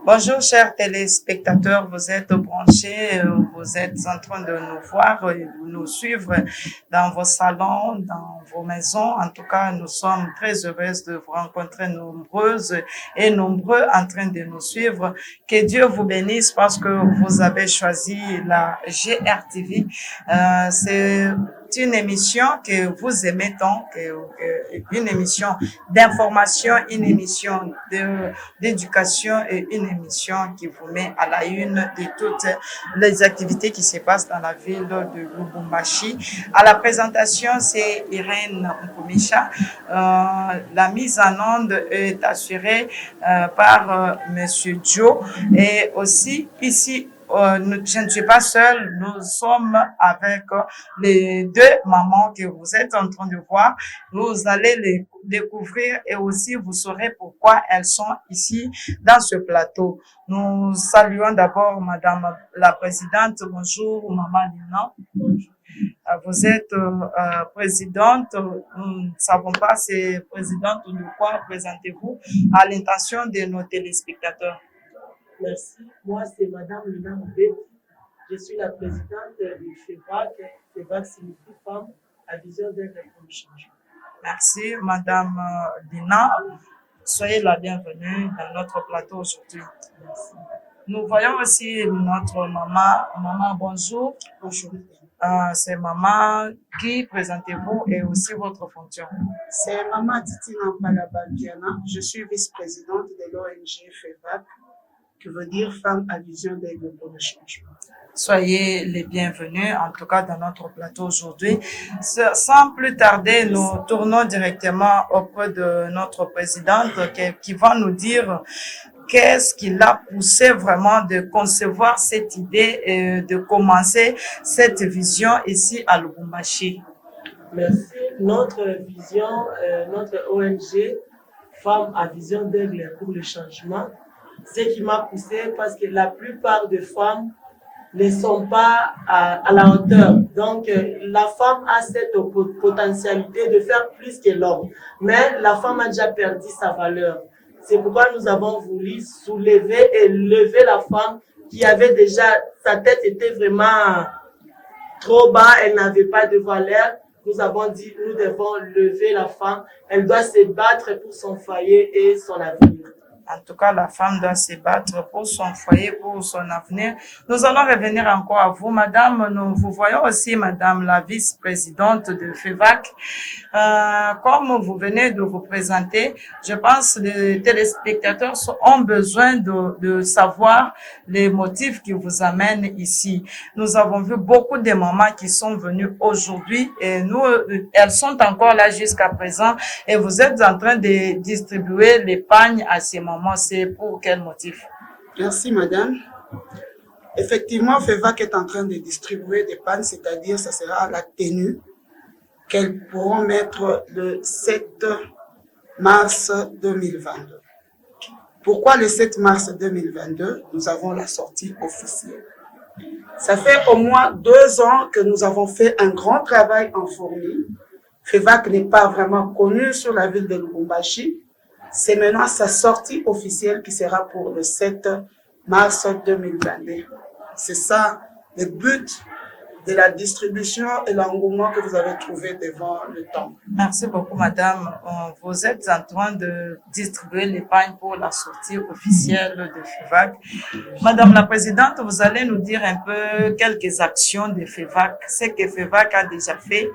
Bonjour, chers téléspectateurs. Vous êtes branchés, vous êtes en train de nous voir, de nous suivre dans vos salons, dans vos maisons. En tout cas, nous sommes très heureuses de vous rencontrer nombreuses et nombreux en train de nous suivre. Que Dieu vous bénisse parce que vous avez choisi la GRTV. C'est une émission que vous aimez tant, une émission d'information, une émission d'éducation et une émission qui vous met à la une de toutes les activités qui se passent dans la ville de Lubumbashi. À la présentation, c'est Irène Nkumisha. La mise en onde est assurée par Monsieur Joe et aussi ici je ne suis pas seule, nous sommes avec les deux mamans que vous êtes en train de voir. Vous allez les découvrir et aussi vous saurez pourquoi elles sont ici dans ce plateau. Nous saluons d'abord Madame la Présidente. Bonjour, Maman Lina. Bonjour. Vous êtes présidente, nous ne savons pas c'est présidente de quoi, présentez-vous à l'intention de nos téléspectateurs. Merci. Moi, c'est Madame Lina Moubet. Je suis la présidente du FEVAC. FEVAC signifie Femme à vision d'être pour le changement. Merci, Madame Lina. Soyez la bienvenue dans notre plateau aujourd'hui. Merci. Nous voyons aussi notre maman. Maman, bonjour. Bonjour. C'est maman qui, présentez-vous et aussi votre fonction. C'est Maman Titi Nampala-Bandiana. Je suis vice-présidente de l'ONG FEVAC, qui veut dire Femmes à vision d'aigle pour le changement. Soyez les bienvenus, en tout cas dans notre plateau aujourd'hui. Sans plus tarder, nous tournons directement auprès de notre présidente qui va nous dire qu'est-ce qui l'a poussé vraiment de concevoir cette idée et de commencer cette vision ici à Lubumbashi. Merci. Notre vision, notre ONG Femmes à vision d'aigle pour le changement, ce qui m'a poussé parce que la plupart des femmes ne sont pas à la hauteur. Donc, la femme a cette potentialité de faire plus que l'homme. Mais la femme a déjà perdu sa valeur. C'est pourquoi nous avons voulu soulever et lever la femme qui avait déjà, sa tête était vraiment trop bas, elle n'avait pas de valeur. Nous avons dit, nous devons lever la femme. Elle doit se battre pour son foyer et son avenir. En tout cas, la femme doit se battre pour son foyer, pour son avenir. Nous allons revenir encore à vous, madame. Nous vous voyons aussi, madame la vice-présidente de FEVAC. Comme vous venez de vous présenter, je pense que les téléspectateurs ont besoin de savoir les motifs qui vous amènent ici. Nous avons vu beaucoup de mamans qui sont venues aujourd'hui et elles sont encore là jusqu'à présent et vous êtes en train de distribuer l'épargne à ces mamans. C'est pour quel motif? Merci, madame. Effectivement, FEVAC est en train de distribuer des pannes, c'est-à-dire ça sera la tenue qu'elles pourront mettre le 7 mars 2022. Pourquoi le 7 mars 2022? Nous avons la sortie officielle. Ça fait au moins 2 ans que nous avons fait un grand travail en fourmi. FEVAC n'est pas vraiment connu sur la ville de Lubumbashi. C'est maintenant sa sortie officielle qui sera pour le 7 mars 2022. C'est ça le but de la distribution et l'engouement que vous avez trouvé devant le temple. Merci beaucoup, madame. Vous êtes en train de distribuer l'épargne pour la sortie officielle de FEVAC. Madame la présidente, vous allez nous dire un peu quelques actions de FEVAC, ce que FEVAC a déjà fait,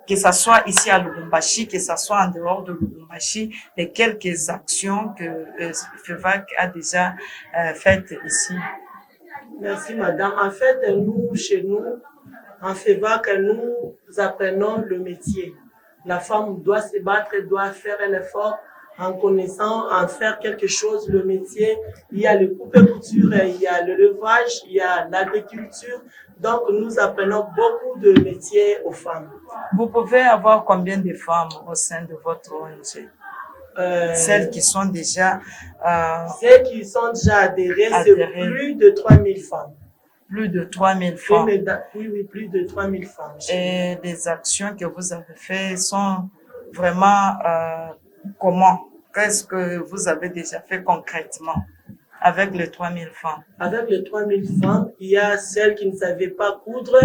que ce soit ici à Lubumbashi, que ce soit en dehors de Lubumbashi, les quelques actions que FEVAC a déjà faites ici. Merci, madame. En fait, nous, chez nous, en FEVAC, nous apprenons le métier. La femme doit se battre, doit faire un effort en connaissant, en faire quelque chose, le métier. Il y a le coupe-couture, il y a le levage, il y a l'agriculture. Donc, nous apprenons beaucoup de métiers aux femmes. Vous pouvez avoir combien de femmes au sein de votre ONG? Celles qui sont déjà adhérées, c'est plus de 3000 femmes. Plus de 3000 femmes. Oui, plus de 3000 femmes. Et les actions que vous avez faites sont vraiment comment? Qu'est-ce que vous avez déjà fait concrètement avec les 3000 francs? Avec les 3000 francs, il y a celles qui ne savaient pas coudre,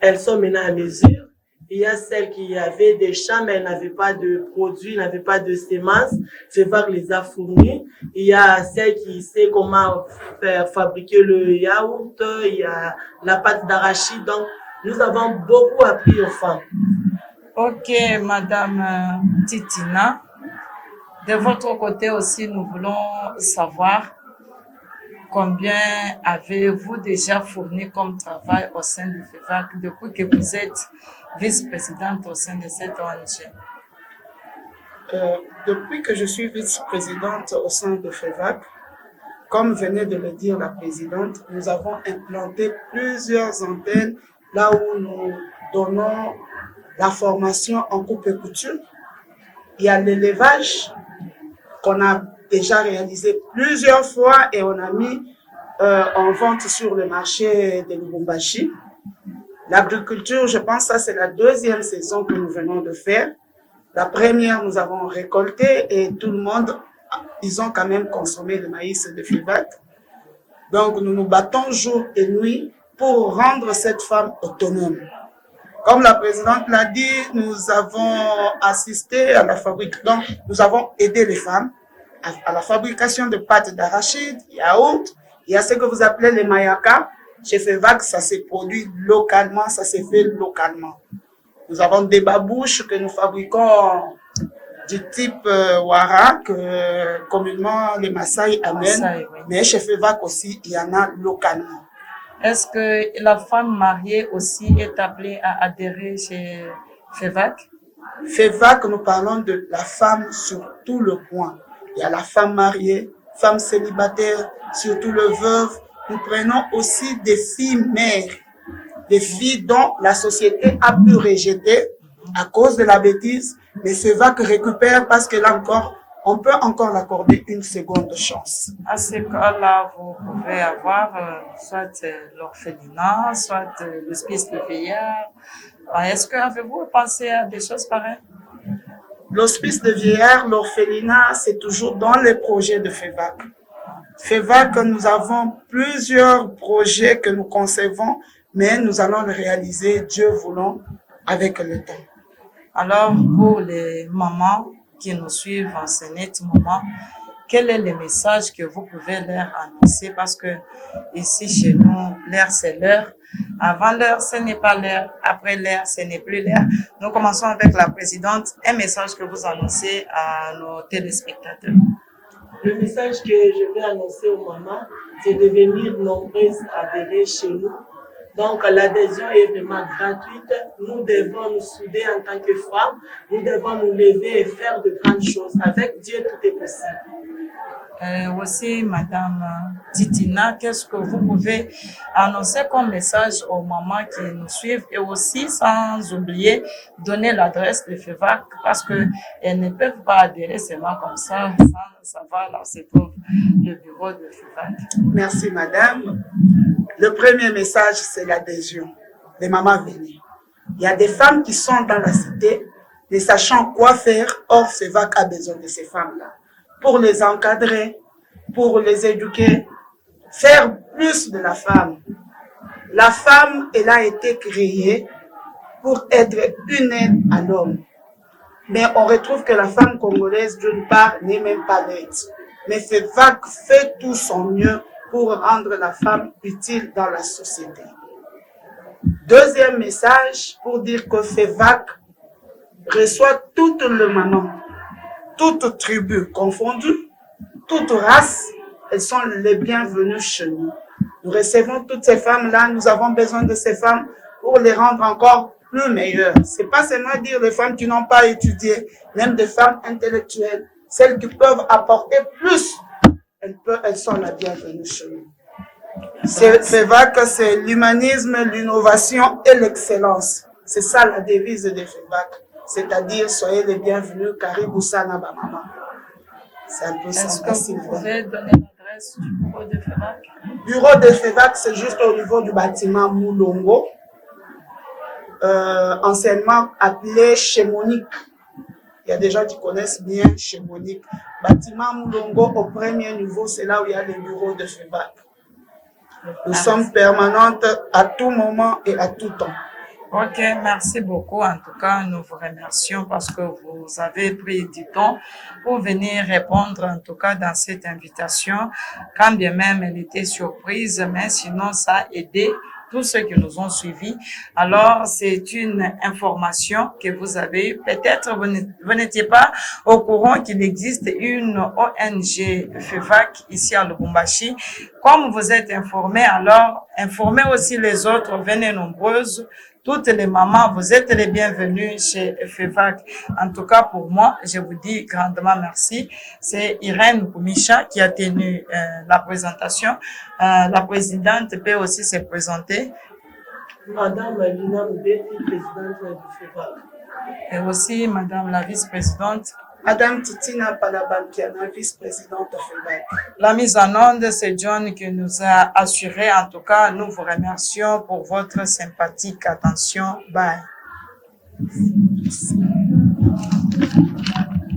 elles sont maintenant à mesure. Il y a celles qui avaient des champs, mais elles n'avaient pas de produits, n'avaient pas de semences. FEVAC les a fournis. Il y a celles qui savent comment faire fabriquer le yaourt. Il y a la pâte d'arachide. Donc, nous avons beaucoup appris aux femmes. Ok, Madame Titina. De votre côté aussi, nous voulons savoir combien avez-vous déjà fourni comme travail au sein du FEVAC depuis que vous êtes vice-présidente au sein de cette ONG? Depuis que je suis vice-présidente au sein de FEVAC, comme venait de le dire la présidente, nous avons implanté plusieurs antennes là où nous donnons la formation en coupe et couture. Il y a l'élevage qu'on a déjà réalisé plusieurs fois et on a mis en vente sur le marché de Lubumbashi. L'agriculture, je pense que ça c'est la deuxième saison que nous venons de faire. La première, nous avons récolté et tout le monde, ils ont quand même consommé le maïs de FEVAC. Donc nous nous battons jour et nuit pour rendre cette femme autonome. Comme la présidente l'a dit, nous avons assisté à la fabrication, donc nous avons aidé les femmes à la fabrication de pâtes d'arachide, yaourt. Il y a ce que vous appelez les mayaka. Chez FEVAC, ça s'est produit localement, ça s'est fait localement. Nous avons des babouches que nous fabriquons du type Wara, que communément les Maasai amènent. Oui. Mais chez FEVAC aussi, il y en a localement. Est-ce que la femme mariée aussi est appelée à adhérer chez FEVAC? FEVAC, nous parlons de la femme sur tout le point. Il y a la femme mariée, femme célibataire, surtout le veuve. Nous prenons aussi des filles mères, des filles dont la société a pu rejeter à cause de la bêtise, mais FEVAC récupère parce que là encore, on peut encore l'accorder une seconde chance. À ce cas-là, vous pouvez avoir soit l'orphelinat, soit l'hospice de vieillard. Est-ce que avez-vous pensé à des choses pareilles? L'hospice de vieillard, l'orphelinat, c'est toujours dans les projets de FEVAC. FEVAC, nous avons plusieurs projets que nous concevons, mais nous allons le réaliser, Dieu voulant, avec le temps. Alors, pour les mamans qui nous suivent en ce net moment, quel est le message que vous pouvez leur annoncer? Parce que ici, chez nous, l'heure, c'est l'heure. Avant l'heure, ce n'est pas l'heure. Après l'heure, ce n'est plus l'heure. Nous commençons avec la présidente. Un message que vous annoncez à nos téléspectateurs. Le message que je vais annoncer aux mamans, c'est de venir nombreuses adhérer chez nous. Donc, l'adhésion est vraiment gratuite. Nous devons nous souder en tant que femmes. Nous devons nous lever et faire de grandes choses. Avec Dieu, tout est possible. Aussi, Madame Titina, qu'est-ce que vous pouvez annoncer comme message aux mamans qui nous suivent et aussi, sans oublier, donner l'adresse de FEVAC parce qu'elles ne peuvent pas adhérer seulement comme ça, sans savoir là où se trouve le bureau de FEVAC. Merci, Madame. Le premier message, c'est l'adhésion. Les mamans venez. Il y a des femmes qui sont dans la cité, ne sachant quoi faire. Or, FEVAC a besoin de ces femmes-là pour les encadrer, pour les éduquer, faire plus de la femme. La femme, elle a été créée pour être une aide à l'homme. Mais on retrouve que la femme congolaise, d'une part, n'est même pas l'aide. Mais FEVAC fait tout son mieux pour rendre la femme utile dans la société. Deuxième message, pour dire que FEVAC reçoit toutes les mamans, toutes tribus confondues, toutes races, elles sont les bienvenues chez nous. Nous recevons toutes ces femmes-là, nous avons besoin de ces femmes pour les rendre encore plus meilleures. C'est pas seulement dire les femmes qui n'ont pas étudié, même des femmes intellectuelles, celles qui peuvent apporter plus, elles sont la bienvenue chez nous. FEVAC, c'est l'humanisme, l'innovation et l'excellence. C'est ça la devise de FEVAC. C'est-à-dire, soyez les bienvenus, Karibu Sana Bamama. C'est un peu ça. Est-ce que vous pouvez donner l'adresse du bureau de FEVAC? Bureau de FEVAC, c'est juste au niveau du bâtiment Moulongo, anciennement appelé chez Monique. Il y a des gens qui connaissent bien chez Monique. Bâtiment Moulongo, au premier niveau, c'est là où il y a les bureaux de FEVAC. Nous sommes permanentes à tout moment et à tout temps. Ok, merci beaucoup. En tout cas, nous vous remercions parce que vous avez pris du temps pour venir répondre, en tout cas, dans cette invitation. Quand bien même elle était surprise, mais sinon, ça a aidé tous ceux qui nous ont suivis. Alors, c'est une information que vous avez eue. Peut-être vous n'étiez pas au courant qu'il existe une ONG FEVAC ici à Lubumbashi. Comme vous êtes informés, alors informez aussi les autres, venez nombreuses. Toutes les mamans, vous êtes les bienvenues chez FEVAC. En tout cas, pour moi, je vous dis grandement merci. C'est Irène Koumicha qui a tenu la présentation. La présidente peut aussi se présenter. Madame Lina Moubeti, présidente du FEVAC. Et aussi Madame la vice-présidente. Madame Titina Palabankiana, vice-présidente de FEVAC. La mise en onde, c'est John qui nous a assuré. En tout cas, nous vous remercions pour votre sympathique attention. Bye.